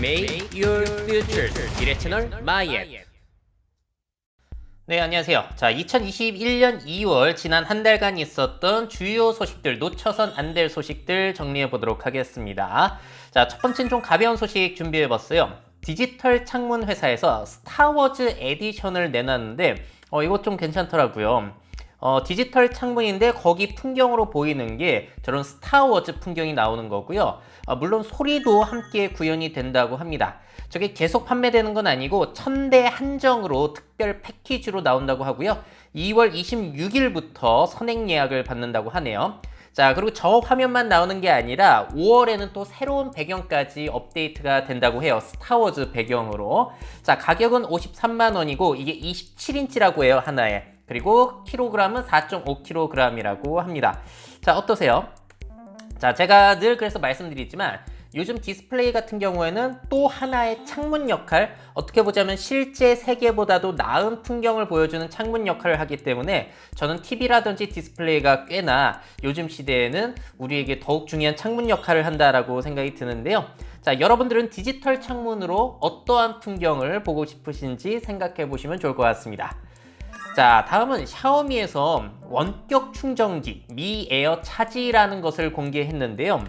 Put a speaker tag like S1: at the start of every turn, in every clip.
S1: Make your future 미래 채널 마이앱. 네, 안녕하세요. 자, 2021년 2월 지난 한 달간 있었던 주요 소식들, 놓쳐선 안 될 소식들 정리해 보도록 하겠습니다. 자, 첫 번째는 좀 가벼운 소식 준비해 봤어요. 디지털 창문 회사에서 스타워즈 에디션을 내놨는데 이거 좀 괜찮더라고요. 디지털 창문인데 거기 풍경으로 보이는 게 저런 스타워즈 풍경이 나오는 거고요. 물론 소리도 함께 구현이 된다고 합니다. 저게 계속 판매되는 건 아니고 1000대 한정으로 특별 패키지로 나온다고 하고요. 2월 26일부터 선행 예약을 받는다고 하네요. 자, 그리고 저 화면만 나오는 게 아니라 5월에는 또 새로운 배경까지 업데이트가 된다고 해요. 스타워즈 배경으로. 자, 가격은 53만 원이고 이게 27인치라고 해요, 하나에. 그리고 킬로그램은 4.5kg이라고 합니다. 자, 어떠세요? 자, 제가 늘 그래서 말씀드리지만 요즘 디스플레이 같은 경우에는 또 하나의 창문 역할, 어떻게 보자면 실제 세계보다도 나은 풍경을 보여주는 창문 역할을 하기 때문에 저는 TV라든지 디스플레이가 꽤나 요즘 시대에는 우리에게 더욱 중요한 창문 역할을 한다라고 생각이 드는데요. 자, 여러분들은 디지털 창문으로 어떠한 풍경을 보고 싶으신지 생각해 보시면 좋을 것 같습니다. 자, 다음은 샤오미에서 원격 충전기 미 에어 차지라는 것을 공개했는데요.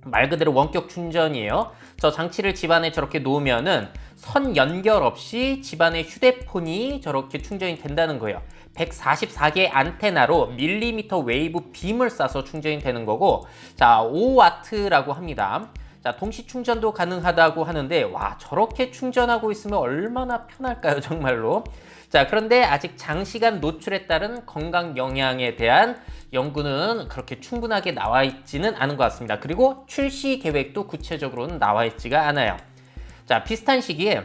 S1: 말 그대로 원격 충전이에요. 저 장치를 집안에 저렇게 놓으면은 선 연결 없이 집안의 휴대폰이 저렇게 충전이 된다는 거예요. 144개 안테나로 밀리미터 웨이브 빔을 쏴서 충전이 되는 거고, 자, 5W라고 합니다. 자, 동시 충전도 가능하다고 하는데, 와, 저렇게 충전하고 있으면 얼마나 편할까요, 정말로. 자, 그런데 아직 장시간 노출에 따른 건강 영향에 대한 연구는 그렇게 충분하게 나와 있지는 않은 것 같습니다. 그리고 출시 계획도 구체적으로는 나와 있지가 않아요. 자, 비슷한 시기에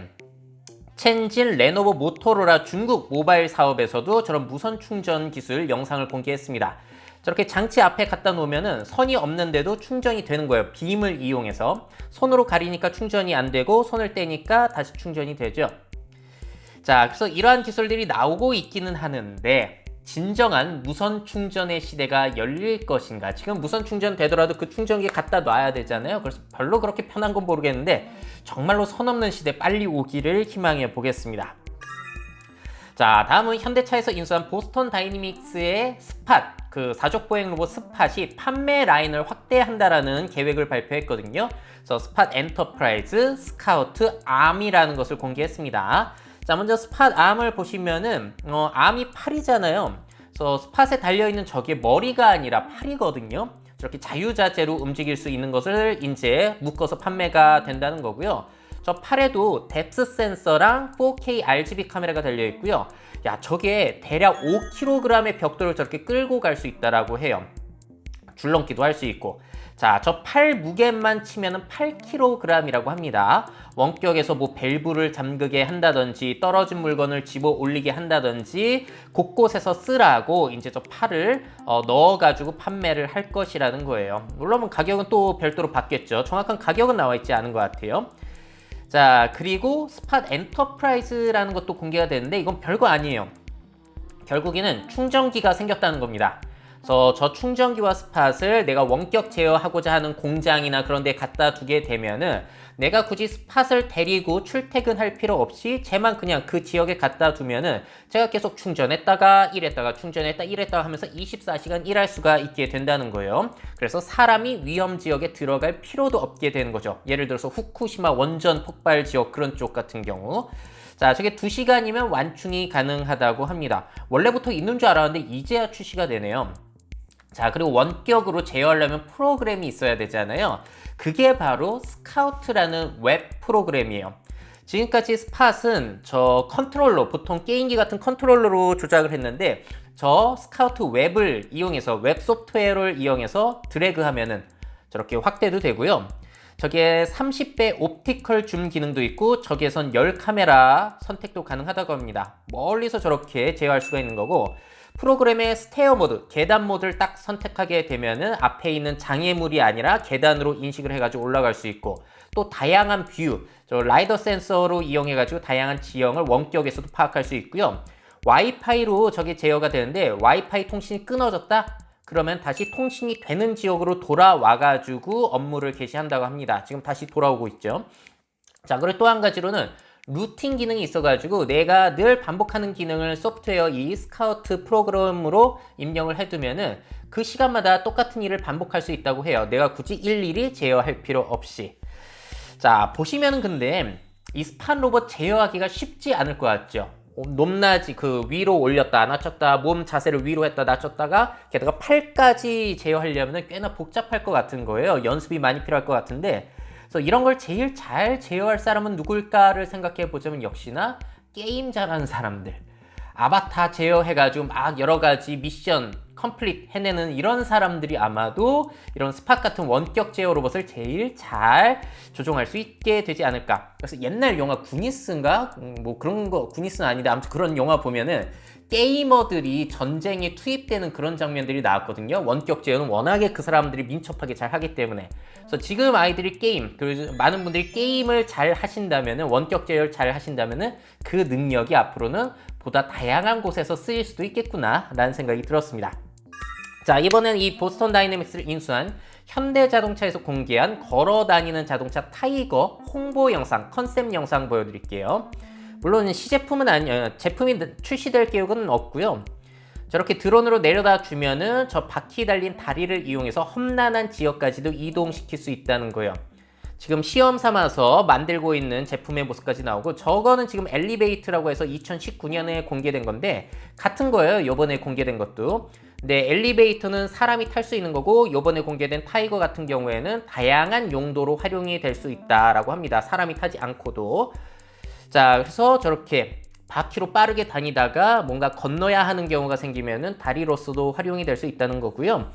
S1: 첸진 레노버 모토로라 중국 모바일 사업에서도 저런 무선 충전 기술 영상을 공개했습니다. 저렇게 장치 앞에 갖다 놓으면은 선이 없는데도 충전이 되는 거예요. 빔을 이용해서. 손으로 가리니까 충전이 안 되고 손을 떼니까 다시 충전이 되죠. 자, 그래서 이러한 기술들이 나오고 있기는 하는데 진정한 무선 충전의 시대가 열릴 것인가? 지금 무선 충전 되더라도 그 충전기 갖다 놔야 되잖아요. 그래서 별로 그렇게 편한 건 모르겠는데 정말로 선 없는 시대 빨리 오기를 희망해 보겠습니다. 자, 다음은 현대차에서 인수한 보스턴 다이내믹스의 스팟, 그 사족보행 로봇 스팟이 판매 라인을 확대한다라는 계획을 발표했거든요. 그래서 스팟 엔터프라이즈, 스카우트, 암이라는 것을 공개했습니다. 자, 먼저 스팟 암을 보시면은 암이 팔이잖아요. 그래서 스팟에 달려있는 저게 머리가 아니라 팔이거든요. 저렇게 자유자재로 움직일 수 있는 것을 이제 묶어서 판매가 된다는 거고요. 저 팔에도 뎁스 센서랑 4K RGB 카메라가 달려있고요. 야, 저게 대략 5kg의 벽돌을 저렇게 끌고 갈 수 있다라고 해요. 줄넘기도 할 수 있고. 자, 저 팔 무게만 치면은 8kg이라고 합니다. 원격에서 뭐 밸브를 잠그게 한다든지 떨어진 물건을 집어 올리게 한다든지 곳곳에서 쓰라고 이제 저 팔을 넣어가지고 판매를 할 것이라는 거예요. 물론 가격은 또 별도로 받겠죠. 정확한 가격은 나와 있지 않은 것 같아요. 자, 그리고 스팟 엔터프라이즈라는 것도 공개가 되는데 이건 별거 아니에요. 결국에는 충전기가 생겼다는 겁니다. 그래서 저 충전기와 스팟을 내가 원격 제어하고자 하는 공장이나 그런 데 갖다 두게 되면은 내가 굳이 스팟을 데리고 출퇴근할 필요 없이 쟤만 그냥 그 지역에 갖다 두면은 제가 계속 충전했다가 이랬다가 충전했다 이랬다가 하면서 24시간 일할 수가 있게 된다는 거예요. 그래서 사람이 위험 지역에 들어갈 필요도 없게 되는 거죠. 예를 들어서 후쿠시마 원전 폭발 지역 그런 쪽 같은 경우. 자, 저게 2시간이면 완충이 가능하다고 합니다. 원래부터 있는 줄 알았는데 이제야 출시가 되네요. 자, 그리고 원격으로 제어하려면 프로그램이 있어야 되잖아요. 그게 바로 스카우트라는 웹 프로그램이에요. 지금까지 스팟은 저 컨트롤러, 보통 게임기 같은 컨트롤러로 조작을 했는데 저 스카우트 웹을 이용해서 웹 소프트웨어를 이용해서 드래그 하면은 저렇게 확대도 되고요. 저게 30배 옵티컬 줌 기능도 있고 저기에선 열 카메라 선택도 가능하다고 합니다. 멀리서 저렇게 제어할 수가 있는 거고, 프로그램의 스테어 모드, 계단 모드를 딱 선택하게 되면은 앞에 있는 장애물이 아니라 계단으로 인식을 해가지고 올라갈 수 있고, 또 다양한 뷰, 저 라이더 센서로 이용해가지고 다양한 지형을 원격에서도 파악할 수 있고요. 와이파이로 저게 제어가 되는데 와이파이 통신이 끊어졌다? 그러면 다시 통신이 되는 지역으로 돌아와가지고 업무를 개시한다고 합니다. 지금 다시 돌아오고 있죠. 자, 그리고 또 한 가지로는 루틴 기능이 있어가지고 내가 늘 반복하는 기능을 소프트웨어 이 스카우트 프로그램으로 입력을 해두면은 그 시간마다 똑같은 일을 반복할 수 있다고 해요. 내가 굳이 일일이 제어할 필요 없이. 자, 보시면은 근데 이 스팟 로봇 제어하기가 쉽지 않을 것 같죠? 높낮이 그 위로 올렸다 낮췄다 몸 자세를 위로 했다 낮췄다가 게다가 팔까지 제어하려면 꽤나 복잡할 것 같은 거예요. 연습이 많이 필요할 것 같은데, 그래서 이런 걸 제일 잘 제어할 사람은 누굴까를 생각해 보자면 역시나 게임 잘하는 사람들, 아바타 제어해가지고 막 여러 가지 미션 컴플릿 해내는 이런 사람들이 아마도 이런 스팟 같은 원격 제어 로봇을 제일 잘 조종할 수 있게 되지 않을까. 그래서 옛날 영화 구니스인가? 뭐 그런 거, 구니스는 아닌데 아무튼 그런 영화 보면은 게이머들이 전쟁에 투입되는 그런 장면들이 나왔거든요. 원격 제어는 워낙에 그 사람들이 민첩하게 잘 하기 때문에. 그래서 지금 아이들이 게임, 그리고 많은 분들이 게임을 잘 하신다면은, 원격 제어를 잘 하신다면은 그 능력이 앞으로는 보다 다양한 곳에서 쓰일 수도 있겠구나 라는 생각이 들었습니다. 자, 이번엔 이 보스턴 다이내믹스를 인수한 현대자동차에서 공개한 걸어다니는 자동차 타이거 홍보 영상, 컨셉 영상 보여드릴게요. 물론 시제품은 제품이 출시될 계획은 없고요. 저렇게 드론으로 내려다 주면은 저 바퀴 달린 다리를 이용해서 험난한 지역까지도 이동시킬 수 있다는 거예요. 지금 시험 삼아서 만들고 있는 제품의 모습까지 나오고, 저거는 지금 엘리베이트라고 해서 2019년에 공개된 건데 같은 거예요. 요번에 공개된 것도. 근데 엘리베이터는 사람이 탈 수 있는 거고, 요번에 공개된 타이거 같은 경우에는 다양한 용도로 활용이 될 수 있다라고 합니다. 사람이 타지 않고도. 자, 그래서 저렇게 바퀴로 빠르게 다니다가 뭔가 건너야 하는 경우가 생기면은 다리로서도 활용이 될 수 있다는 거고요.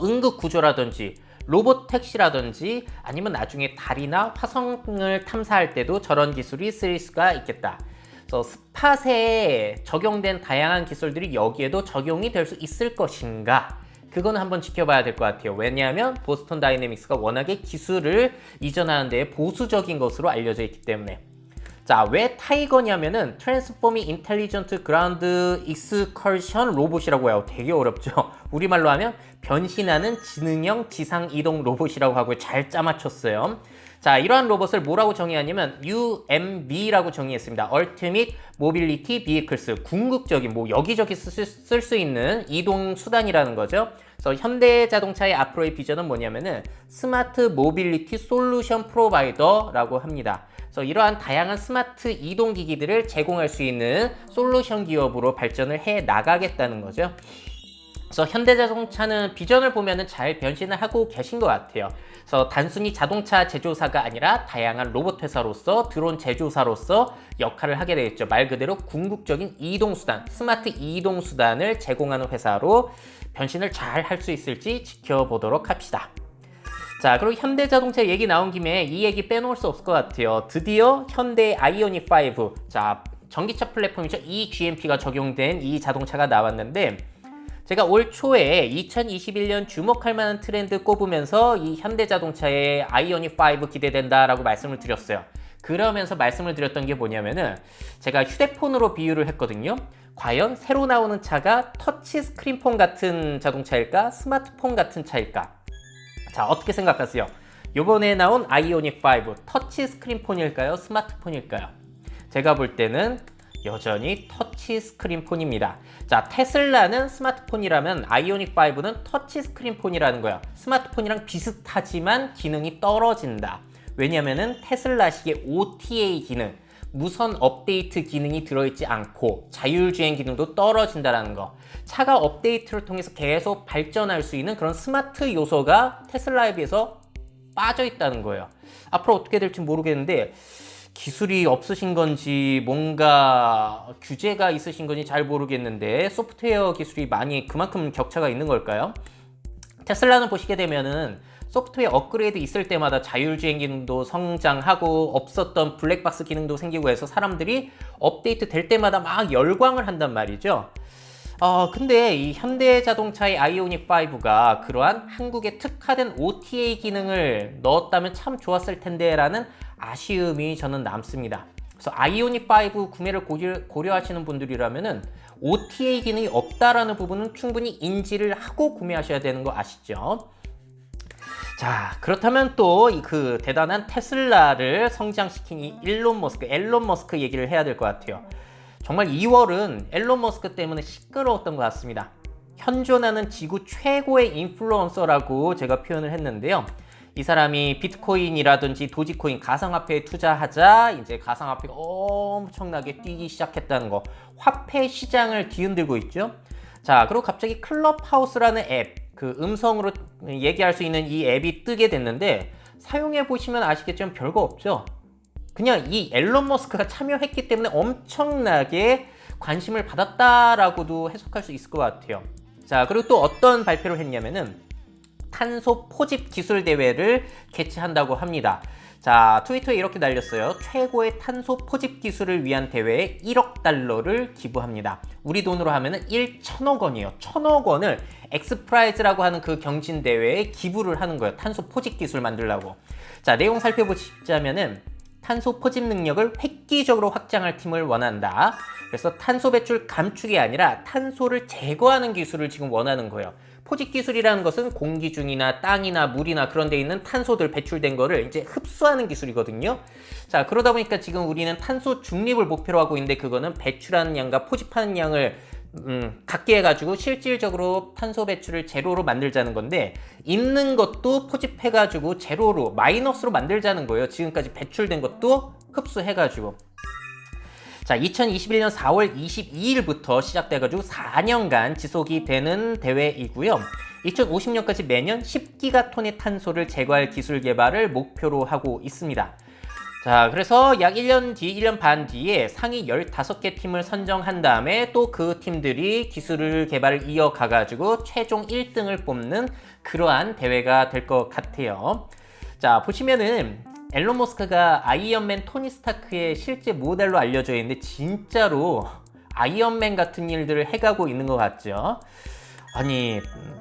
S1: 응급 구조라든지 로봇 택시라든지 아니면 나중에 달이나 화성을 탐사할 때도 저런 기술이 쓰일 수가 있겠다. 그래서 스팟에 적용된 다양한 기술들이 여기에도 적용이 될 수 있을 것인가? 그거는 한번 지켜봐야 될 것 같아요. 왜냐하면 보스턴 다이내믹스가 워낙에 기술을 이전하는 데 보수적인 것으로 알려져 있기 때문에. 자, 왜 타이거냐면은 트랜스포밍 인텔리전트 그라운드 익스커션 로봇이라고 해요. 되게 어렵죠. 우리말로 하면 변신하는 지능형 지상 이동 로봇이라고 하고 잘 짜맞췄어요. 자, 이러한 로봇을 뭐라고 정의하냐면 UMV라고 정의했습니다. Ultimate Mobility Vehicles, 궁극적인 뭐 여기저기 쓸 수 있는 이동 수단이라는 거죠. 그래서 현대자동차의 앞으로의 비전은 뭐냐면은 스마트 모빌리티 솔루션 프로바이더라고 합니다. 그래서 이러한 다양한 스마트 이동 기기들을 제공할 수 있는 솔루션 기업으로 발전을 해 나가겠다는 거죠. 그래서 현대자동차는 비전을 보면은 잘 변신을 하고 계신 것 같아요. 그래서 단순히 자동차 제조사가 아니라 다양한 로봇 회사로서, 드론 제조사로서 역할을 하게 되겠죠. 말 그대로 궁극적인 이동수단, 스마트 이동수단을 제공하는 회사로 변신을 잘 할 수 있을지 지켜보도록 합시다. 자, 그리고 현대자동차 얘기 나온 김에 이 얘기 빼놓을 수 없을 것 같아요. 드디어 현대 아이오닉 5, 자, 전기차 플랫폼이죠. eGMP가 적용된 이 자동차가 나왔는데, 제가 올 초에 2021년 주목할 만한 트렌드 꼽으면서 이 현대자동차의 아이오닉 5 기대된다라고 말씀을 드렸어요. 그러면서 말씀을 드렸던 게 뭐냐면은 제가 휴대폰으로 비유를 했거든요. 과연 새로 나오는 차가 터치 스크린폰 같은 자동차일까? 스마트폰 같은 차일까? 자, 어떻게 생각하세요? 요번에 나온 아이오닉 5 터치 스크린폰일까요? 스마트폰일까요? 제가 볼 때는 여전히 터치 스크린폰입니다. 자, 테슬라는 스마트폰이라면 아이오닉 5는 터치 스크린폰이라는 거야. 스마트폰이랑 비슷하지만 기능이 떨어진다. 왜냐면은 테슬라식의 OTA 기능, 무선 업데이트 기능이 들어있지 않고 자율주행 기능도 떨어진다는 거. 차가 업데이트를 통해서 계속 발전할 수 있는 그런 스마트 요소가 테슬라에 비해서 빠져 있다는 거예요. 앞으로 어떻게 될지 모르겠는데 기술이 없으신 건지 뭔가 규제가 있으신 건지 잘 모르겠는데 소프트웨어 기술이 많이 그만큼 격차가 있는 걸까요? 테슬라는 보시게 되면은 소프트웨어 업그레이드 있을 때마다 자율주행 기능도 성장하고 없었던 블랙박스 기능도 생기고 해서 사람들이 업데이트 될 때마다 막 열광을 한단 말이죠. 근데 이 현대자동차의 아이오닉 5가 그러한 한국에 특화된 OTA 기능을 넣었다면 참 좋았을 텐데 라는 아쉬움이 저는 남습니다. 그래서 아이오닉 5 구매를 고려하시는 분들이라면은 OTA 기능이 없다라는 부분은 충분히 인지를 하고 구매하셔야 되는 거 아시죠? 자, 그렇다면 또 그 대단한 테슬라를 성장시킨 이 앨런 머스크 얘기를 해야 될 것 같아요. 정말 2월은 앨런 머스크 때문에 시끄러웠던 것 같습니다. 현존하는 지구 최고의 인플루언서라고 제가 표현을 했는데요. 이 사람이 비트코인이라든지 도지코인 가상화폐에 투자하자 이제 가상화폐가 엄청나게 뛰기 시작했다는 거, 화폐 시장을 뒤흔들고 있죠. 자, 그리고 갑자기 클럽하우스라는 앱, 그 음성으로 얘기할 수 있는 이 앱이 뜨게 됐는데 사용해 보시면 아시겠지만 별거 없죠. 그냥 이 앨런 머스크가 참여했기 때문에 엄청나게 관심을 받았다라고도 해석할 수 있을 것 같아요. 자, 그리고 또 어떤 발표를 했냐면은 탄소 포집 기술 대회를 개최한다고 합니다. 자, 트위터에 이렇게 날렸어요. 최고의 탄소 포집 기술을 위한 대회에 1억 달러를 기부합니다. 우리 돈으로 하면은 1,000억 원이에요. 1,000억 원을 엑스프라이즈라고 하는 그 경진 대회에 기부를 하는 거예요. 탄소 포집 기술 만들려고. 자, 내용 살펴보시자면은 탄소 포집 능력을 획기적으로 확장할 팀을 원한다. 그래서 탄소 배출 감축이 아니라 탄소를 제거하는 기술을 지금 원하는 거예요. 포집 기술이라는 것은 공기 중이나 땅이나 물이나 그런 데 있는 탄소들 배출된 거를 이제 흡수하는 기술이거든요. 자, 그러다 보니까 지금 우리는 탄소 중립을 목표로 하고 있는데 그거는 배출하는 양과 포집하는 양을 같게 해가지고 실질적으로 탄소 배출을 제로로 만들자는 건데 있는 것도 포집해가지고 제로로 마이너스로 만들자는 거예요. 지금까지 배출된 것도 흡수해가지고. 자, 2021년 4월 22일부터 시작돼가지고 4년간 지속이 되는 대회이고요. 2050년까지 매년 10기가톤의 탄소를 제거할 기술 개발을 목표로 하고 있습니다. 자, 그래서 약 1년 뒤, 1년 반 뒤에 상위 15개 팀을 선정한 다음에 또 그 팀들이 기술을 개발을 이어가가지고 최종 1등을 뽑는 그러한 대회가 될 것 같아요. 자, 보시면은 앨런 머스크가 아이언맨 토니 스타크의 실제 모델로 알려져 있는데 진짜로 아이언맨 같은 일들을 해가고 있는 것 같죠. 아니,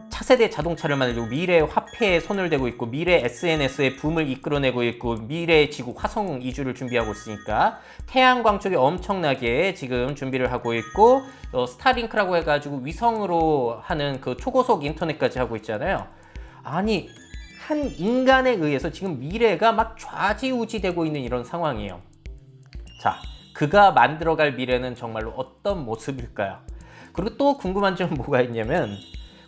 S1: 차세대 자동차를 만들고 미래 화폐에 손을 대고 있고 미래 SNS의 붐을 이끌어내고 있고 미래 지구 화성 이주를 준비하고 있으니까 태양광 쪽에 엄청나게 지금 준비를 하고 있고 스타링크라고 해가지고 위성으로 하는 그 초고속 인터넷까지 하고 있잖아요. 아니, 한 인간에 의해서 지금 미래가 막 좌지우지되고 있는 이런 상황이에요. 자, 그가 만들어갈 미래는 정말로 어떤 모습일까요? 그리고 또 궁금한 점은 뭐가 있냐면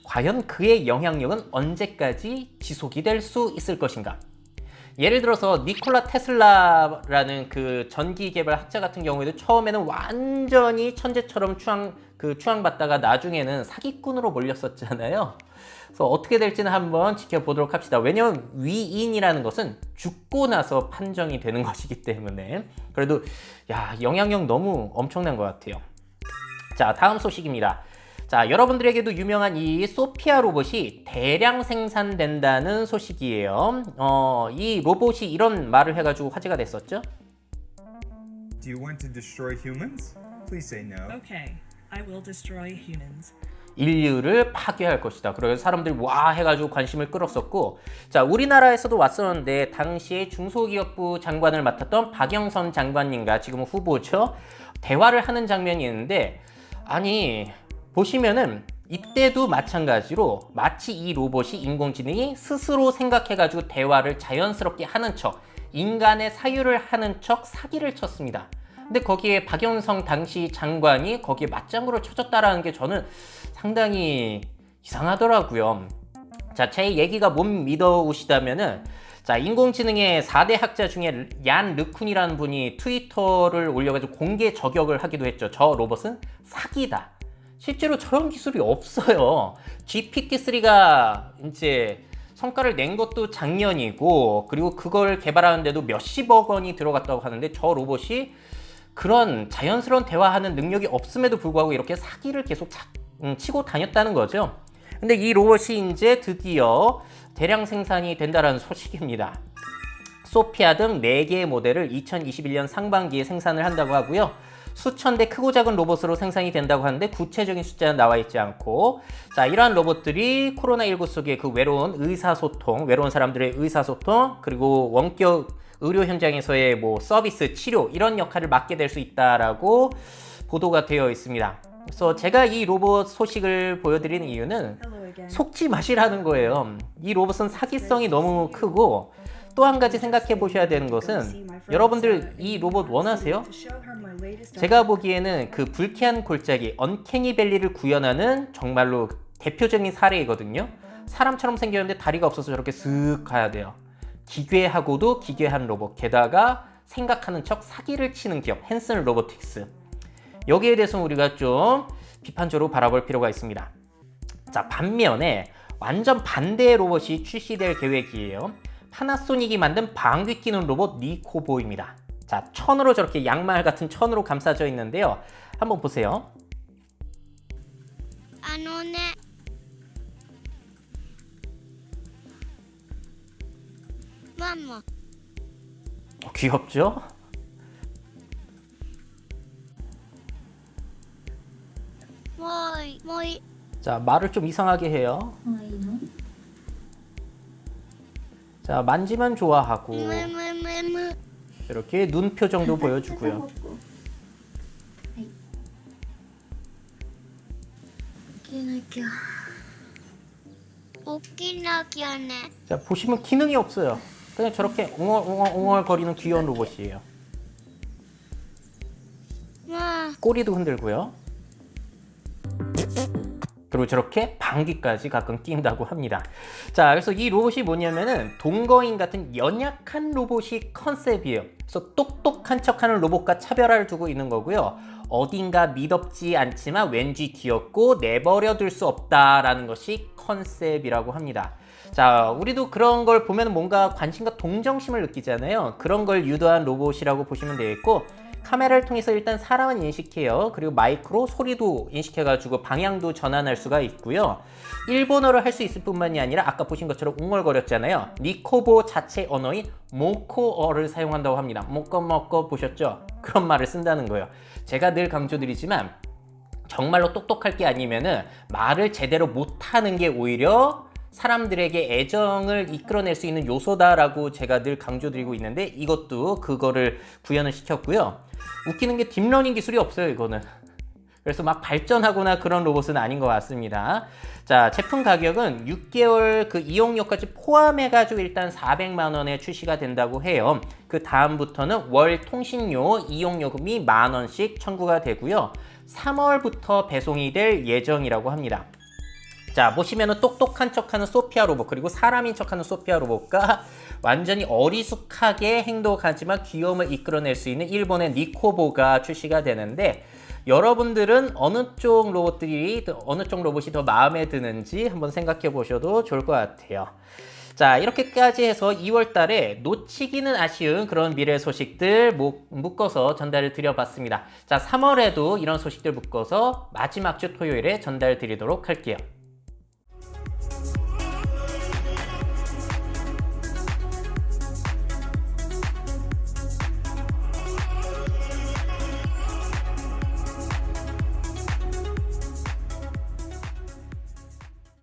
S1: 과연 그의 영향력은 언제까지 지속이 될 수 있을 것인가? 예를 들어서 니콜라 테슬라라는 그 전기 개발 학자 같은 경우에도 처음에는 완전히 천재처럼 추앙받다가 나중에는 사기꾼으로 몰렸었잖아요. 그래서 어떻게 될지는 한번 지켜보도록 합시다. 왜냐면 위인이라는 것은 죽고 나서 판정이 되는 것이기 때문에. 그래도 야, 영향력 너무 엄청난 것 같아요. 자, 다음 소식입니다. 자, 여러분들에게도 유명한 이 소피아 로봇이 대량 생산된다는 소식이에요. 이 로봇이 이런 말을 해가지고 화제가 됐었죠.
S2: Do you want to destroy humans? Please say no.
S3: Okay, I will destroy humans.
S1: 인류를 파괴할 것이다. 그래서 사람들이 와 해가지고 관심을 끌었었고, 자, 우리나라에서도 왔었는데 당시에 중소기업부 장관을 맡았던 박영선 장관님과 지금은 후보죠. 대화를 하는 장면이 있는데, 아니 보시면은 이때도 마찬가지로 마치 이 로봇이 인공지능이 스스로 생각해가지고 대화를 자연스럽게 하는 척, 인간의 사유를 하는 척 사기를 쳤습니다. 근데 거기에 박영선 당시 장관이 거기에 맞장구를 쳐줬다라는 게 저는 상당히 이상하더라고요. 자, 제 얘기가 못 믿어오시다면은, 자, 인공지능의 4대 학자 중에 얀 르쿤이라는 분이 트위터를 올려가지고 공개 저격을 하기도 했죠. 저 로봇은 사기다. 실제로 저런 기술이 없어요. GPT-3가 이제 성과를 낸 것도 작년이고, 그리고 그걸 개발하는데도 몇십억 원이 들어갔다고 하는데 저 로봇이 그런 자연스러운 대화하는 능력이 없음에도 불구하고 이렇게 사기를 계속 치고 다녔다는 거죠. 근데 이 로봇이 이제 드디어 대량 생산이 된다는 소식입니다. 소피아 등 4개의 모델을 2021년 상반기에 생산을 한다고 하고요. 수천 대 크고 작은 로봇으로 생산이 된다고 하는데 구체적인 숫자는 나와 있지 않고, 자, 이러한 로봇들이 코로나19 속의 그 외로운 의사소통, 외로운 사람들의 의사소통, 그리고 원격 의료 현장에서의 뭐 서비스, 치료 이런 역할을 맡게 될 수 있다라고 보도가 되어 있습니다. 그래서 제가 이 로봇 소식을 보여드리는 이유는 속지 마시라는 거예요. 이 로봇은 사기성이 너무 크고 또 한 가지 생각해 보셔야 되는 것은 여러분들 이 로봇 원하세요? 제가 보기에는 그 불쾌한 골짜기 언캐니 밸리를 구현하는 정말로 대표적인 사례이거든요. 사람처럼 생겼는데 다리가 없어서 저렇게 쓱 가야 돼요. 기괴하고도 기괴한 로봇, 게다가 생각하는 척 사기를 치는 기업 헨슨 로보틱스. 여기에 대해서는 우리가 좀 비판적으로 바라볼 필요가 있습니다. 자, 반면에 완전 반대의 로봇이 출시될 계획이에요. 파나소닉이 만든 방귀 뀌는 로봇 니코보입니다. 자, 천으로 저렇게 양말 같은 천으로 감싸져 있는데요. 한번 보세요.
S4: あのねママ
S1: 귀엽죠?
S4: もうい
S1: 자, 말을 좀 이상하게 해요. 자, 만지면 좋아하고
S4: むむむむ
S1: 이렇게 눈 표정도 보여주고요.
S4: 起きなきゃね
S1: 자, 보시면 기능이 없어요. 그냥 저렇게 웅얼웅얼 거리는 귀여운 로봇이에요.
S4: まあ
S1: 꼬리도 흔들고요. 그리고 저렇게 방귀까지 가끔 낀다고 합니다. 자, 그래서 이 로봇이 뭐냐면은 동거인 같은 연약한 로봇이 컨셉이에요. 그래서 똑똑한 척하는 로봇과 차별화를 두고 있는 거고요. 어딘가 미덥지 않지만 왠지 귀엽고 내버려둘 수 없다라는 것이 컨셉이라고 합니다. 자, 우리도 그런 걸 보면 뭔가 관심과 동정심을 느끼잖아요. 그런 걸 유도한 로봇이라고 보시면 되겠고, 카메라를 통해서 일단 사람은 인식해요. 그리고 마이크로 소리도 인식해가지고 방향도 전환할 수가 있고요. 일본어를 할 수 있을 뿐만이 아니라 아까 보신 것처럼 웅얼거렸잖아요. 니코보 자체 언어인 모코어를 사용한다고 합니다. 모꺼 보셨죠? 그런 말을 쓴다는 거예요. 제가 늘 강조드리지만 정말로 똑똑할 게 아니면은 말을 제대로 못하는 게 오히려 사람들에게 애정을 이끌어낼 수 있는 요소다라고 제가 늘 강조드리고 있는데 이것도 그거를 구현을 시켰고요. 웃기는 게 딥러닝 기술이 없어요, 이거는. 그래서 막 발전하거나 그런 로봇은 아닌 것 같습니다. 자, 제품 가격은 6개월 그 이용료까지 포함해가지고 일단 400만 원에 출시가 된다고 해요. 그 다음부터는 월 통신료, 이용요금이 10,000원씩 청구가 되고요. 3월부터 배송이 될 예정이라고 합니다. 자, 보시면은 똑똑한 척하는 소피아 로봇, 그리고 사람인 척하는 소피아 로봇과 완전히 어리숙하게 행동하지만 귀여움을 이끌어낼 수 있는 일본의 니코보가 출시가 되는데, 여러분들은 어느 쪽 로봇이 더 마음에 드는지 한번 생각해 보셔도 좋을 것 같아요. 자, 이렇게까지 해서 2월 달에 놓치기는 아쉬운 그런 미래 소식들 묶어서 전달을 드려봤습니다. 자, 3월에도 이런 소식들 묶어서 마지막 주 토요일에 전달 드리도록 할게요.